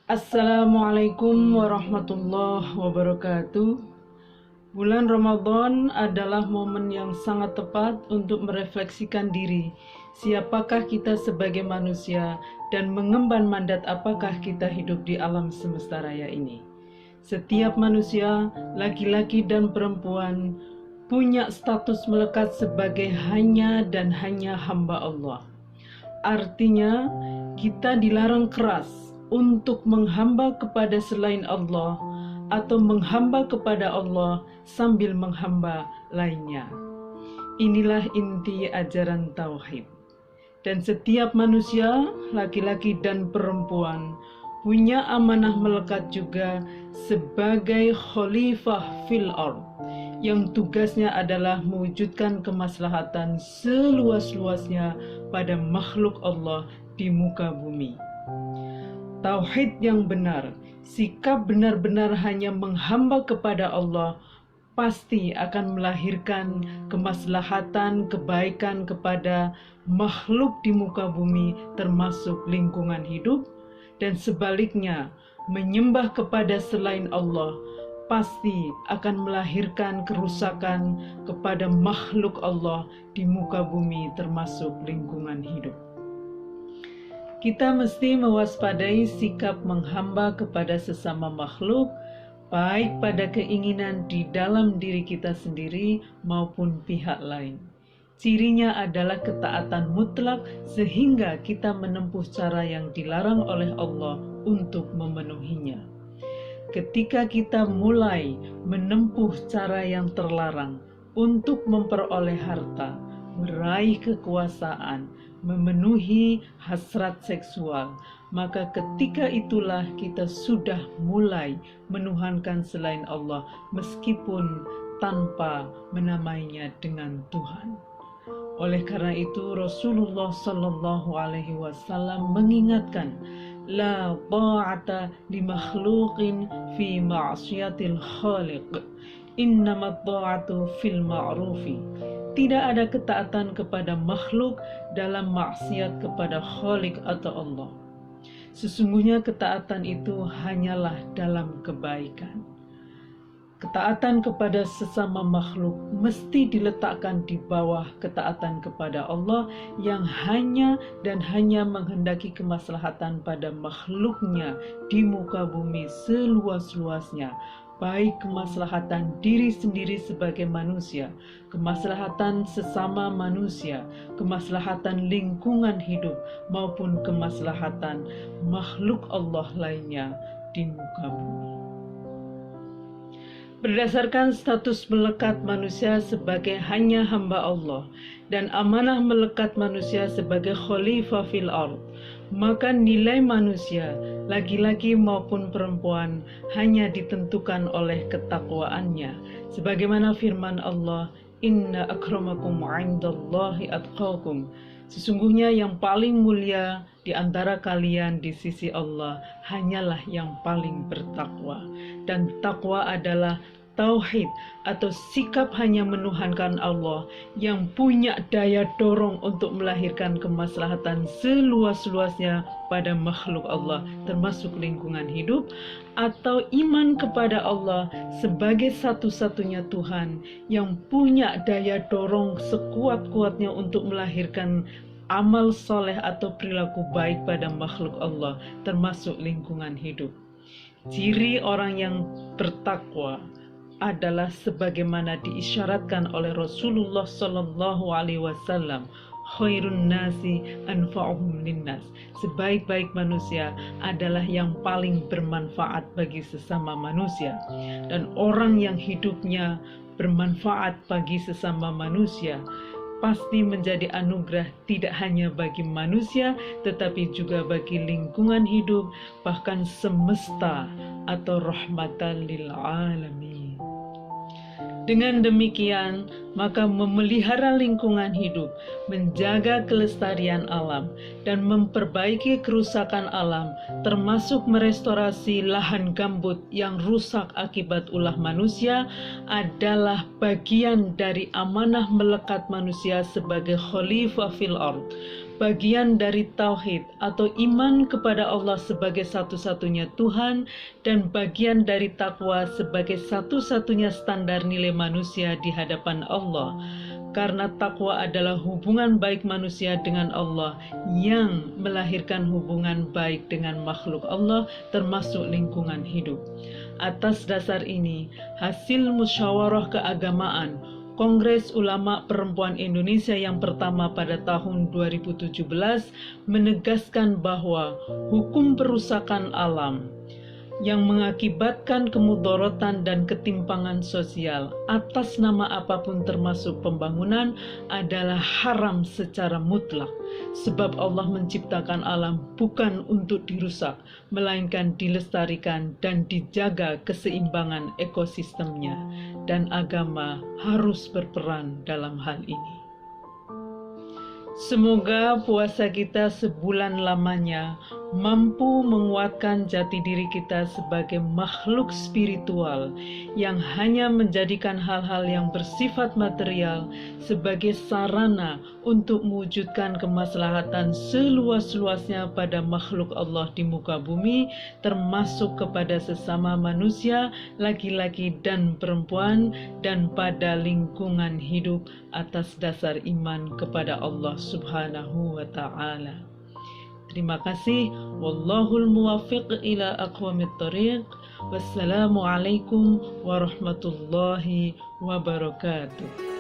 Assalamualaikum warahmatullahi wabarakatuh. Bulan Ramadan adalah momen yang sangat tepat untuk merefleksikan diri. Siapakah kita sebagai manusia dan mengemban mandat apakah kita hidup di alam semesta raya ini. Setiap manusia, laki-laki dan perempuan, punya status melekat sebagai hanya dan hanya hamba Allah. Artinya, kita dilarang keras untuk menghamba kepada selain Allah atau menghamba kepada Allah sambil menghamba lainnya. Inilah inti ajaran tauhid. Dan setiap manusia, laki-laki dan perempuan, punya amanah melekat juga sebagai khalifah fil ard, yang tugasnya adalah mewujudkan kemaslahatan seluas-luasnya pada makhluk Allah di muka bumi. Tauhid yang benar, sikap benar-benar hanya menghamba kepada Allah, pasti akan melahirkan kemaslahatan, kebaikan kepada makhluk di muka bumi termasuk lingkungan hidup, dan sebaliknya menyembah kepada selain Allah pasti akan melahirkan kerusakan kepada makhluk Allah di muka bumi termasuk lingkungan hidup. Kita mesti mewaspadai sikap menghamba kepada sesama makhluk, baik pada keinginan di dalam diri kita sendiri maupun pihak lain. Cirinya adalah ketaatan mutlak sehingga kita menempuh cara yang dilarang oleh Allah untuk memenuhinya. Ketika kita mulai menempuh cara yang terlarang untuk memperoleh harta, meraih kekuasaan, memenuhi hasrat seksual, maka ketika itulah kita sudah mulai menuhankan selain Allah meskipun tanpa menamainya dengan Tuhan. Oleh karena itu Rasulullah Shallallahu Alaihi Wasallam mengingatkan, la ta'ata li makhluqin fi ma'siyatil khaliq, innamat ta'atu fil ma'rufi. Tidak ada ketaatan kepada makhluk dalam maksiat kepada Khalik atau Allah. Sesungguhnya ketaatan itu hanyalah dalam kebaikan. Ketaatan kepada sesama makhluk mesti diletakkan di bawah ketaatan kepada Allah yang hanya dan hanya menghendaki kemaslahatan pada makhluknya di muka bumi seluas-luasnya, baik kemaslahatan diri sendiri sebagai manusia, kemaslahatan sesama manusia, kemaslahatan lingkungan hidup, maupun kemaslahatan makhluk Allah lainnya di muka bumi. Berdasarkan status melekat manusia sebagai hanya hamba Allah dan amanah melekat manusia sebagai khalifah fil ard, maka nilai manusia, laki-laki maupun perempuan, hanya ditentukan oleh ketakwaannya. Sebagaimana firman Allah, inna akramakum 'indallahi atqakum. Sesungguhnya yang paling mulia di antara kalian di sisi Allah hanyalah yang paling bertakwa. Dan takwa adalah tauhid atau sikap hanya menuhankan Allah yang punya daya dorong untuk melahirkan kemaslahatan seluas-luasnya pada makhluk Allah termasuk lingkungan hidup, atau iman kepada Allah sebagai satu-satunya Tuhan yang punya daya dorong sekuat-kuatnya untuk melahirkan amal soleh atau perilaku baik pada makhluk Allah termasuk lingkungan hidup. Ciri orang yang bertakwa adalah sebagaimana diisyaratkan oleh Rasulullah Shallallahu Alaihi Wasallam, khairun nasi anfa'uhum linnas. Sebaik-baik manusia adalah yang paling bermanfaat bagi sesama manusia, dan orang yang hidupnya bermanfaat bagi sesama manusia pasti menjadi anugerah tidak hanya bagi manusia tetapi juga bagi lingkungan hidup, bahkan semesta atau rahmatan lil alamin. Dengan demikian, maka memelihara lingkungan hidup, menjaga kelestarian alam, dan memperbaiki kerusakan alam, termasuk merestorasi lahan gambut yang rusak akibat ulah manusia, adalah bagian dari amanah melekat manusia sebagai khalifah fil ard. bagian dari tauhid atau iman kepada Allah sebagai satu-satunya Tuhan, dan bagian dari takwa sebagai satu-satunya standar nilai manusia di hadapan Allah. Karena takwa adalah hubungan baik manusia dengan Allah yang melahirkan hubungan baik dengan makhluk Allah, termasuk lingkungan hidup. Atas dasar ini, hasil musyawarah keagamaan Kongres Ulama Perempuan Indonesia yang pertama pada tahun 2017 menegaskan bahwa hukum perusakan alam yang mengakibatkan kemudaratan dan ketimpangan sosial atas nama apapun termasuk pembangunan adalah haram secara mutlak, sebab Allah menciptakan alam bukan untuk dirusak, melainkan dilestarikan dan dijaga keseimbangan ekosistemnya, dan agama harus berperan dalam hal ini. Semoga puasa kita sebulan lamanya mampu menguatkan jati diri kita sebagai makhluk spiritual yang hanya menjadikan hal-hal yang bersifat material sebagai sarana untuk mewujudkan kemaslahatan seluas-luasnya pada makhluk Allah di muka bumi, termasuk kepada sesama manusia, laki-laki dan perempuan, dan pada lingkungan hidup atas dasar iman kepada Allah Subhanahu wa ta'ala. Terima kasih. Wallahul muwaffiq ila aqwamit thoriq. Wassalamualaikum warahmatullahi wabarakatuh.